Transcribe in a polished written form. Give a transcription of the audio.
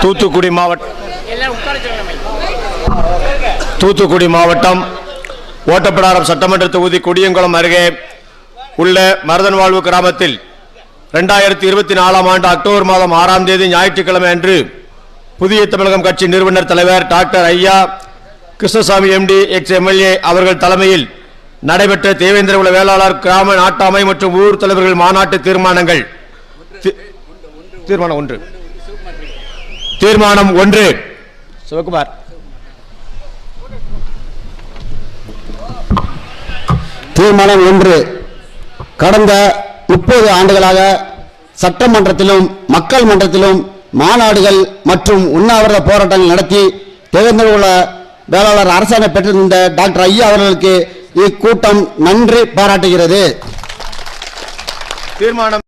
தூத்துக்குடி மாவட்டம் ஓட்டப்பிடாரம் சட்டமன்ற தொகுதி கொடியங்குளம் அருகே உள்ள மருதன்வாழ்வு கிராமத்தில் 2024 ஆண்டு அக்டோபர் மாதம் 6ஆம் தேதி ஞாயிற்றுக்கிழமை அன்று புதிய தமிழகம் கட்சி நிறுவனர் தலைவர் டாக்டர் ஐயா கிருஷ்ணசாமி எம்டி எக்ஸ் எம்எல்ஏ அவர்கள் தலைமையில் நடைபெற்ற தேவேந்திரகுல வேளாளர் கிராம நாட்டாமை மற்றும் ஊர் தலைவர்கள் மாநாட்டு தீர்மானம் ஒன்று சிவகுமார். தீர்மானம் 1. கடந்த 30 ஆண்டுகளாக சட்டமன்றத்திலும் மக்கள் மன்றத்திலும் மாநாடுகள் மற்றும் உண்ணாவிரத போராட்டங்கள் நடத்தி தேவேந்திரகுல வேளாளர் அரசாணை பெற்றிருந்த டாக்டர் ஐயா அவர்களுக்கு இக்கூட்டம் நன்றி பாராட்டுகிறது. தீர்மானம்